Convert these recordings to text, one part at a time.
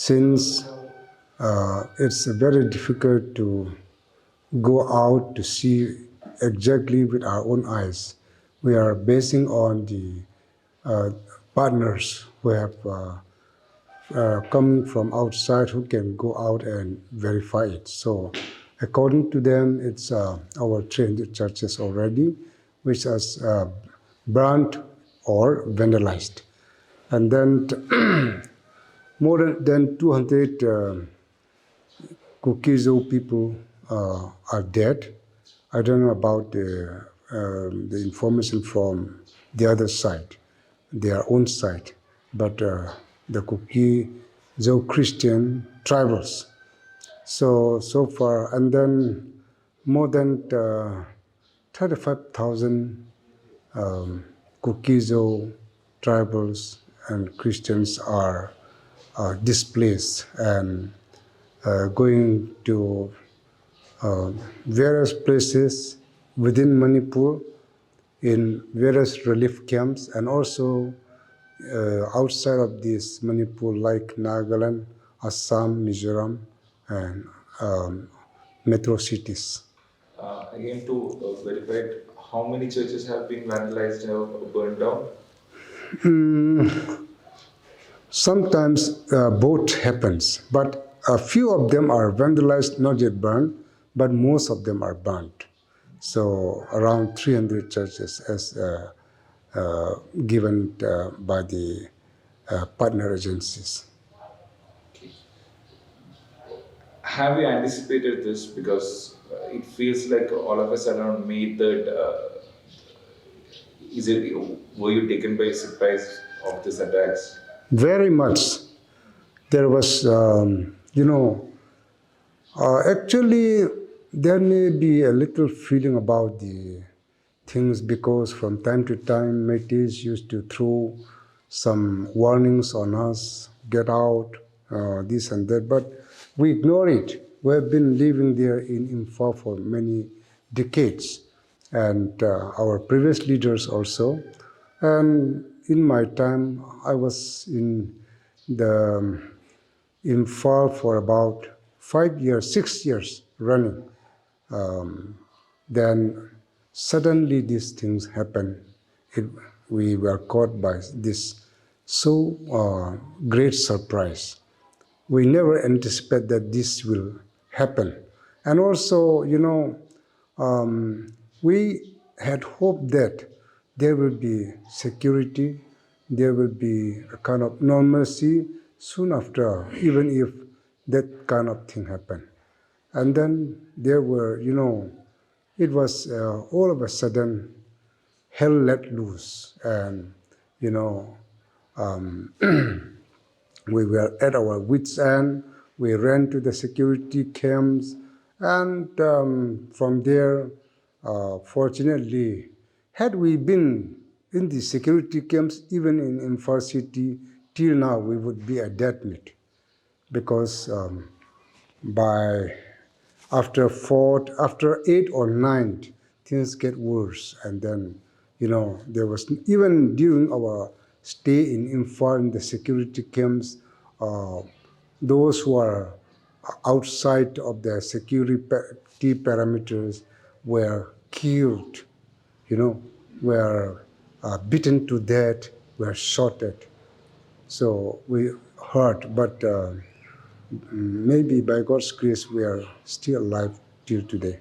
since it's very difficult to go out to see exactly with our own eyes. We are basing on the partners who have come from outside who can go out and verify it. So according to them, it's our trained churches already, which is burnt or vandalized. And then more than 200 Kuki people are dead. I don't know about the information from the other side, their own side, but the Kuki Christian tribals. So far, and then more than 35,000 Kuki tribals and Christians are displaced and going to various places within Manipur, in various relief camps, and also outside of this Manipur, like Nagaland, Assam, Mizoram, and metro cities. Again, to verify, how many churches have been vandalized or burned down? Sometimes both happens, but a few of them are vandalized, not yet burned, but most of them are burnt. So around 300 churches as given by the partner agencies. Okay. Have you anticipated this? Because it feels like all of a sudden on May 3rd, were you taken by surprise of these attacks? Very much. There was, actually, there may be a little feeling about the things because from time to time, Métis used to throw some warnings on us, get out, this and that, but we ignore it. We have been living there in Imphal for many decades, and our previous leaders also. And in my time, I was in the Imphal for about 5 years, 6 years running. Then suddenly these things happen. We were caught by this so great surprise. We never anticipate that this will happen. And also, we had hoped that there will be security, there will be a kind of normalcy soon after, even if that kind of thing happened. And then there were, it was all of a sudden hell let loose. And, we were at our wits' end. We ran to the security camps. And from there, fortunately, had we been in the security camps, even in Imphal City, till now we would be a dead meat. Because after 8 or 9, things get worse. And then, there was, even during our stay in Imphal, in the security camps, those who are outside of the security parameters were killed, were beaten to death, were shot at. So we hurt, but maybe by God's grace, we are still alive till today.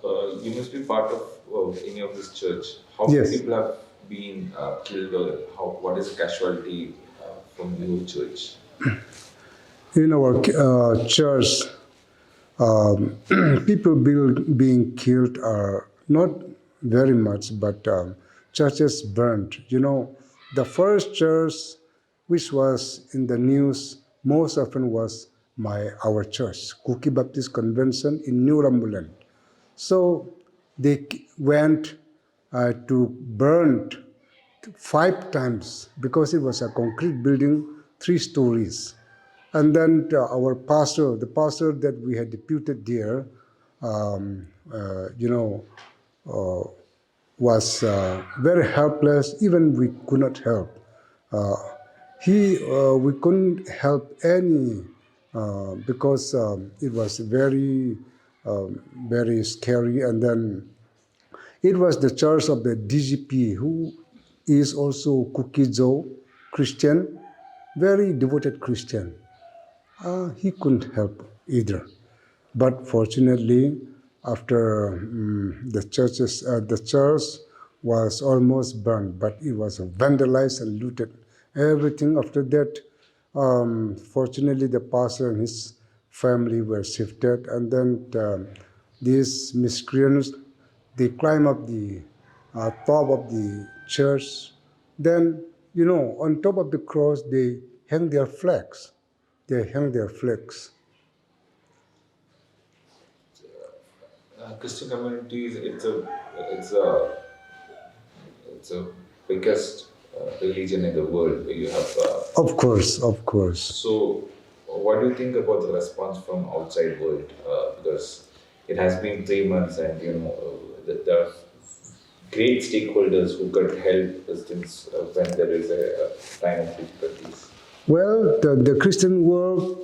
You must be part of any of this church. How Yes. many people have been killed, or what is casualty from your church? In our church, people being killed are not very much, but churches burned. The first church which was in the news most often was our church, Kuki Baptist Convention in New Rambulan. So they went to burn 5 times because it was a concrete building, 3 stories. And then our pastor, the pastor that we had deputed there, was very helpless. Even we could not help. we couldn't help any because it was very scary. And then it was the church of the DGP, who is also Kuki Christian, very devoted Christian. He couldn't help either. But fortunately, after the church was almost burned, but it was vandalized and looted. Everything after that, fortunately, the pastor and his family were shifted, and then these miscreants, they climb up the top of the church. Then, on top of the cross, they hang their flags. They hang their flags. Christian communities, it's a biggest religion in the world. You have Of course, of course. so. What do you think about the response from outside world? Because it has been 3 months, and there are great stakeholders who could help Christians when there is a time of difficulties. Well, the Christian world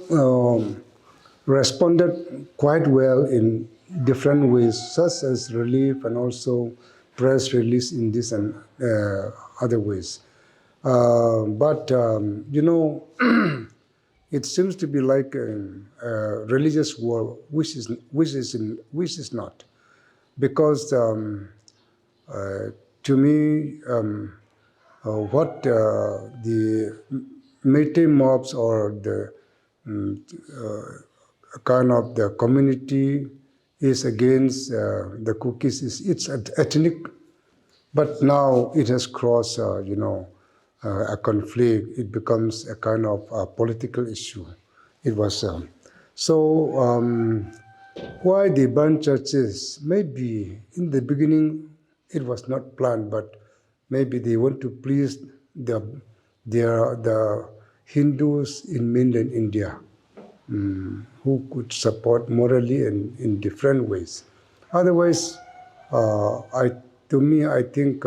responded quite well in different ways, such as relief and also press release in this and other ways. But it seems to be like a religious war, which is not, because to me, what the Meitei mobs or the kind of the community is against the cookies, it's ethnic, but now it has crossed, a conflict. It becomes a kind of political issue. It was why they burn churches? Maybe in the beginning it was not planned, but maybe they want to please the Hindus in mainland India, who could support morally and in different ways. Otherwise, I think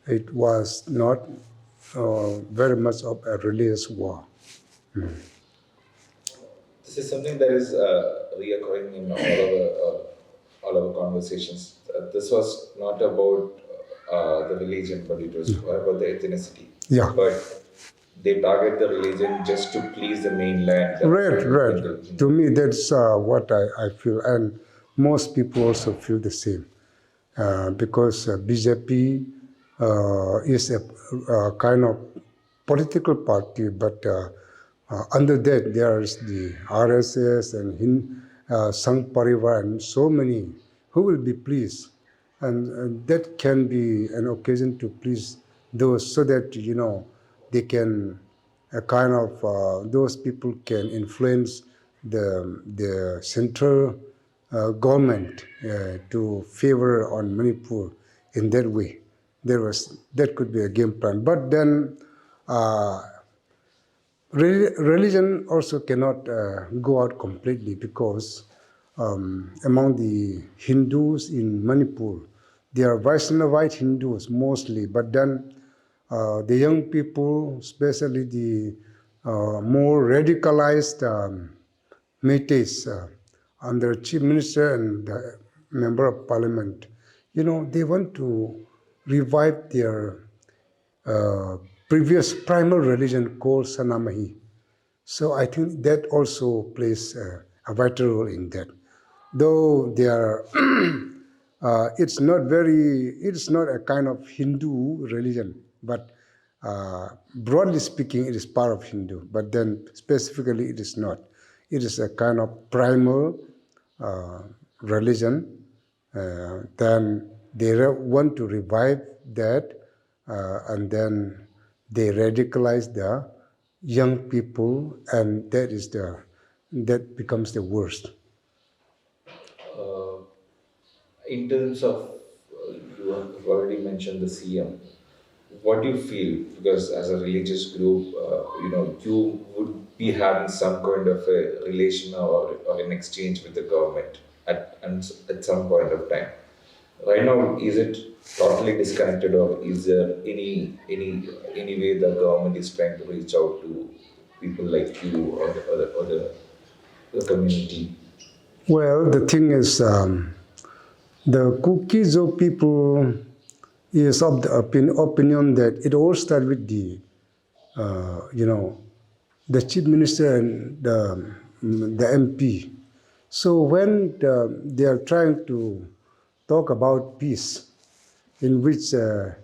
it was not very much of a religious war. This is something that is reoccurring in all our conversations. This was not about the religion, but it was about the ethnicity. Yeah. But they target the religion just to please the mainland. Right. To me, that's what I feel, and most people also feel the same, because BJP is a kind of political party, but under that there is the RSS and Sangh Parivar and so many who will be pleased, and that can be an occasion to please those, so that they can those people can influence the central government to favor on Manipur in that way. That could be a game plan, but then religion also cannot go out completely, because among the Hindus in Manipur, they are Vaishnavite Hindus mostly, but then the young people, especially the more radicalized Meiteis, under Chief Minister and the Member of Parliament, they want to revive their previous primal religion called Sanamahi. So I think that also plays a vital role in that. Though they are, it's not a kind of Hindu religion, but broadly speaking, it is part of Hindu. But then specifically, it is not. It is a kind of primal religion. Then they want to revive that, and then they radicalize the young people, and that becomes the worst. In terms of, you have already mentioned the CM. What do you feel? Because as a religious group, you would be having some kind of a relation or an exchange with the government at some point of time. right now, is it totally disconnected, or is there any way the government is trying to reach out to people like you or the community? Well, the thing is, the Kukizo people is of the opinion that it all started with the chief minister and the MP. So when they are trying to talk about peace, in which they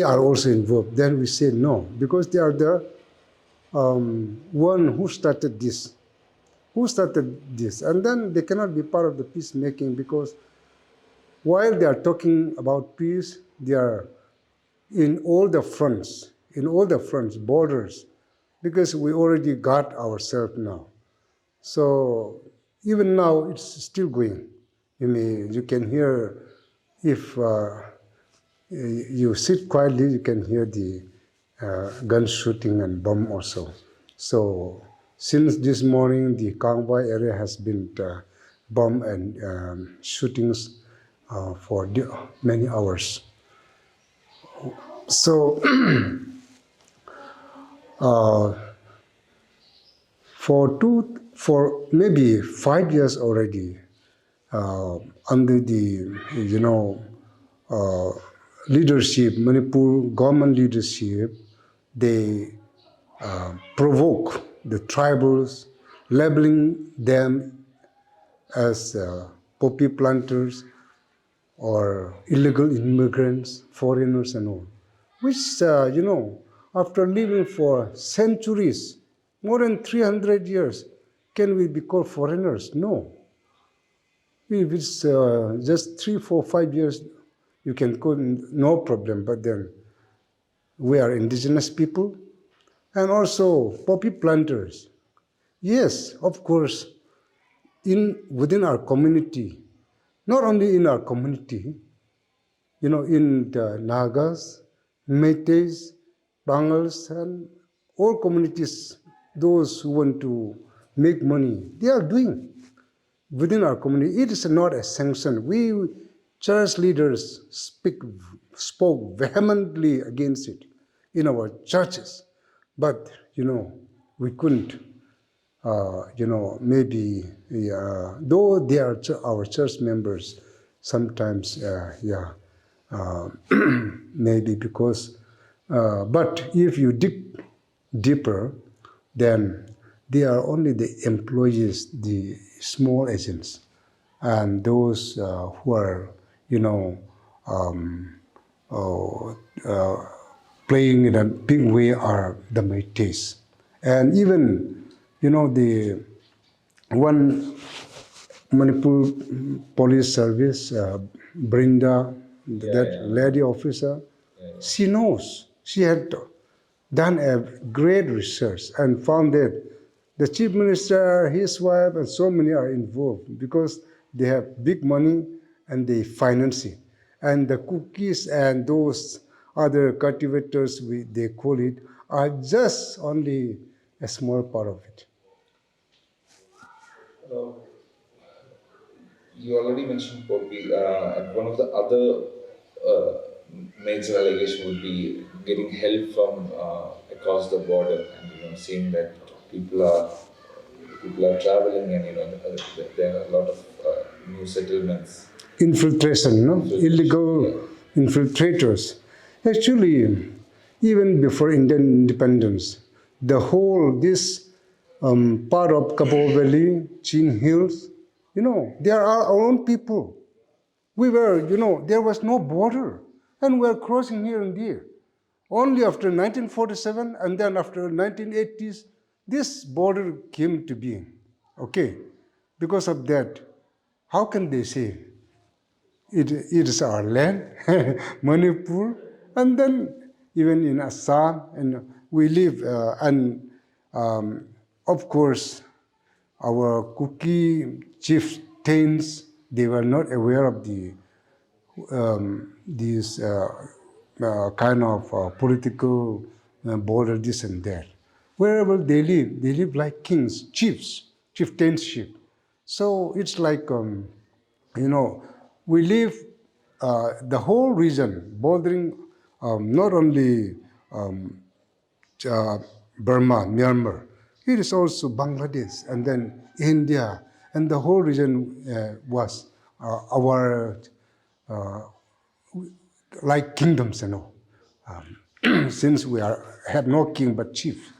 are also involved, then we say no, because they are the one who started this. And then they cannot be part of the peacemaking, because while they are talking about peace, they are in all the fronts, borders, because we already got ourselves now. So even now, it's still going. You can hear, if you sit quietly, you can hear the gun shooting and bomb also. So since this morning, the Kangbai area has been bombed and shootings for many hours. So for maybe 5 years already, under the uh, leadership, Manipur government leadership, they provoke the tribals, labeling them as poppy planters or illegal immigrants, foreigners and all, which, after living for centuries, more than 300 years, can we be called foreigners? No. If it's just 3, 4, 5 years, you can call, no problem, but then we are indigenous people and also poppy planters. Yes, of course, within our community, not only in our community, in the Nagas, Métis, Bangals, and all communities, those who want to make money, they are doing within our community. It is not a sanction. We church leaders spoke vehemently against it in our churches, but we couldn't. Maybe though they are our church members, sometimes, maybe because, but if you dig deeper, then they are only the employees, the small agents, and those who are, um, uh, uh, playing in a big way are the Métis. And even, the one Manipur police service, Brinda, that lady officer, she knows. She had done a great research and found that the chief minister, his wife, and so many are involved because they have big money and they finance it. And the cookies and those other cultivators, they call it, are just only a small part of it. Uh, you already mentioned poppy, and one of the other major allegation would be getting help from across the border, and seeing that people are people are traveling, and there are a lot of new settlements. Infiltration, no? Illegal infiltrators. Actually, even before Indian independence, the whole, this part of Kapoor Valley, Chin Hills, they are our own people. We were, there was no border, and we are crossing here and there. Only after 1947 and then after 1980s, this border came to being. Okay, because of that, how can they say it is our land, Manipur, and then even in Assam, and we live, and of course, our Kuki chieftains, they were not aware of these kind of political border, this and that. Wherever they live like kings, chieftainship. So it's like we live the whole region, bordering not only uh, Burma, Myanmar, it is also Bangladesh, and then India, and the whole region was our like kingdoms, since we have no king but chief.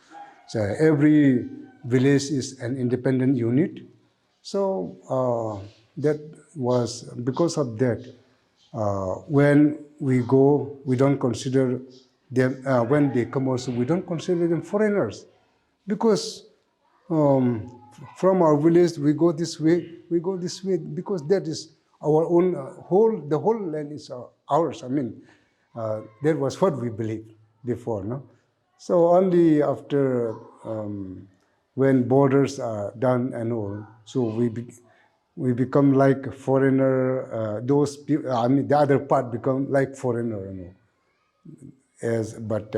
So every village is an independent unit. So that was because of that. When we go, we don't consider them. When they come also, we don't consider them foreigners, because from our village we go this way, because that is our own the whole land is ours. That was what we believed before, no? So only after when borders are done and all, so we become like a foreigner. Those people, the other part become like foreigner, but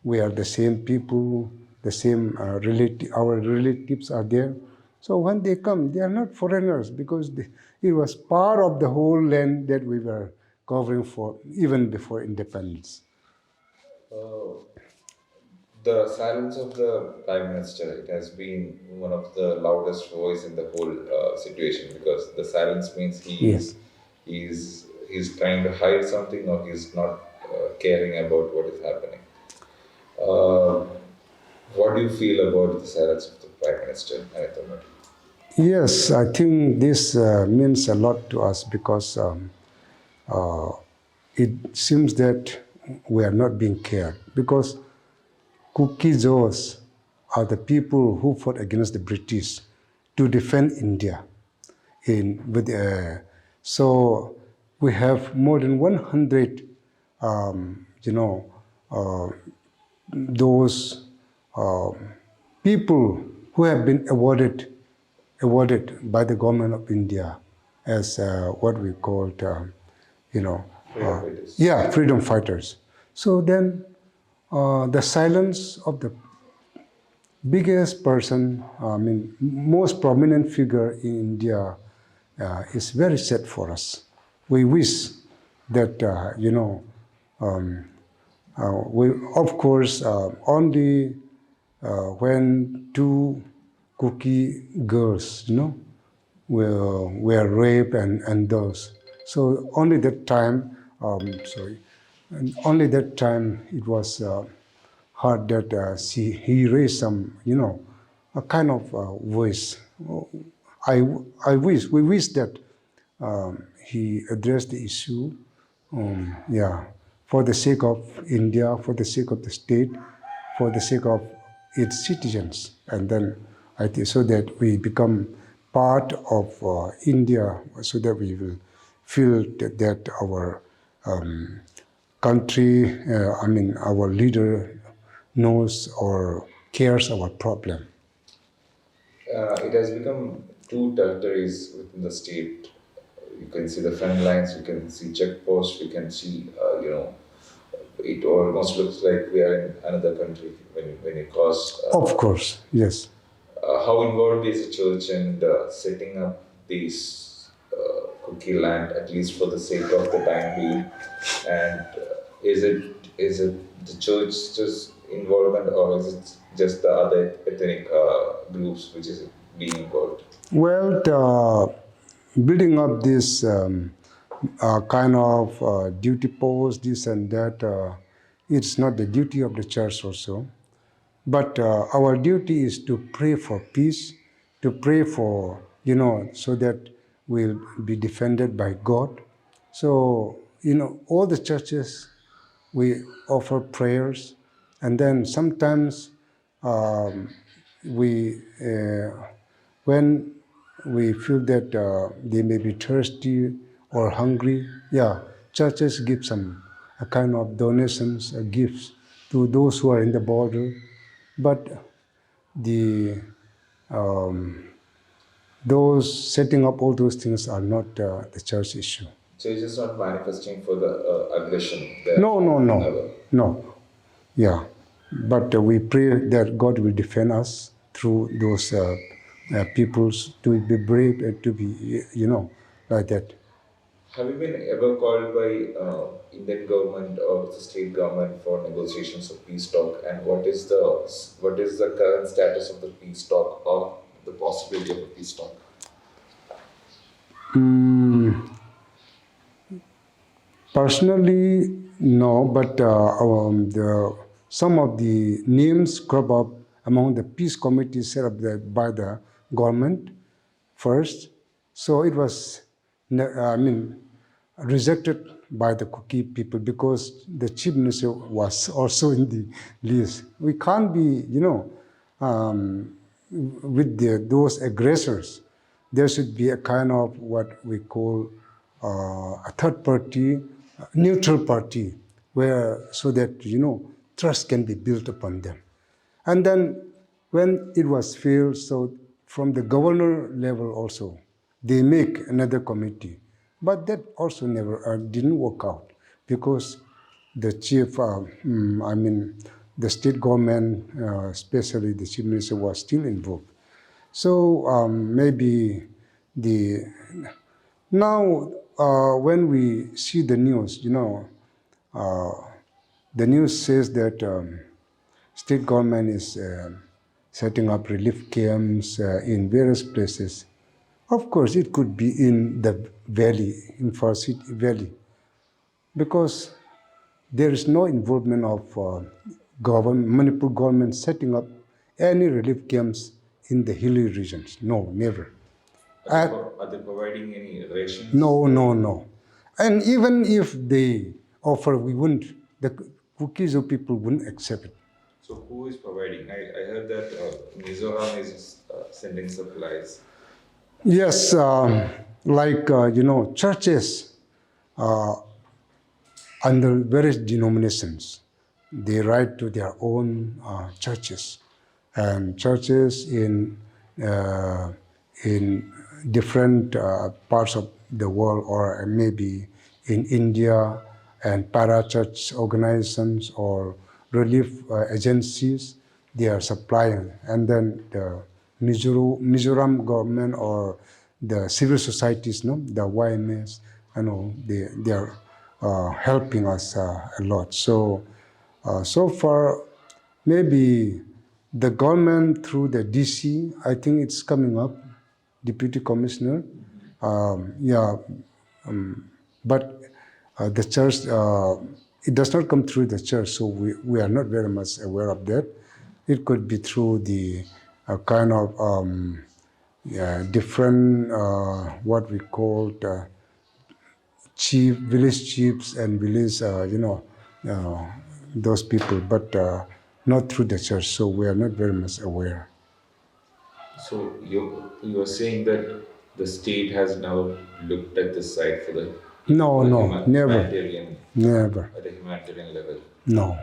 we are the same people, the same our relatives are there. So when they come, they are not foreigners, because it was part of the whole land that we were covering for even before independence. Uh, the silence of the Prime Minister, it has been one of the loudest voice in the whole situation, because the silence means Yes. he's trying to hide something, or he's not caring about what is happening. Uh, what do you feel about the silence of the Prime Minister, Maktoob? Yes, I think this means a lot to us, because uh, it seems that we are not being cared, because Kukizos are the people who fought against the British to defend India. So we have more than 100, uh, those uh, people who have been awarded by the government of India as what we called, Freedom fighters. yeah, freedom fighters. So then the silence of the biggest person, most prominent figure in India is very sad for us. We wish that, we, of course, only when two Kuki girls, were raped and those. So only that time, and only that time it was heard that he raised some, a kind of voice. We wish that he addressed the issue, yeah, for the sake of India, for the sake of the state, for the sake of its citizens, and then I think so that we become part of India, so that we will feel that our country, our leader knows or cares our problem. It has become two territories within the state. You can see the front lines, you can see checkposts, you can see, it almost looks like we are in another country when you cross. Of course, yes. How involved is the church in setting up these cookie land, at least for the sake of the time being? And is it the church just involvement, or is it just the other ethnic groups which is being involved? Well, building up this kind of duty post, this and that, it's not the duty of the church also. But our duty is to pray for peace, to pray for, so that we'll be defended by God. So, all the churches, we offer prayers, and then sometimes we, when we feel that they may be thirsty or hungry, yeah, churches give some a kind of donations, gifts to those who are in the border. But the those setting up all those things are not the church issue. Church is not manifesting for the aggression. There. No. Yeah, but we pray that God will defend us through those peoples, to be brave and to be, like that. Have you been ever called by Indian government or the state government for negotiations of peace talk? And what is the current status of the peace talk or the possibility of a peace talk? Mm, Personally, no, but some of the names crop up among the peace committees set up by the government first. So it was, rejected by the Kuki people because the chief minister was also in the list. We can't be, with those aggressors. There should be a kind of what we call a third party, neutral party, where so that trust can be built upon them. And then when it was failed, so from the governor level also, they make another committee. But that also never didn't work out because the chief, the state government, especially the chief minister, was still involved. So maybe the now when we see the news, the news says that state government is setting up relief camps in various places. Of course, it could be in the valley, in Far City Valley, because there is no involvement of Manipur government setting up any relief camps in the hilly regions. No, never. Are they providing any rations? No, no, no. And even if they offer, we wouldn't, the Kukizo people wouldn't accept it. So who is providing? I heard that Mizoram is sending supplies. Yes, churches under various denominations, they write to their own churches, and churches in different parts of the world, or maybe in India, and para-church organizations or relief agencies, they are supplying. And then the Mizoram government or the civil societies, the YMS, they are helping us a lot. So, so far, maybe the government through the DC, I think it's coming up, Deputy Commissioner. But the church, it does not come through the church, so we are not very much aware of that. It could be through the kind of different, what we call village chiefs and village, those people, but not through the church, so we are not very much aware. So you are saying that the state has now looked at this side for the No, never, humanitarian never, at a humanitarian level. no.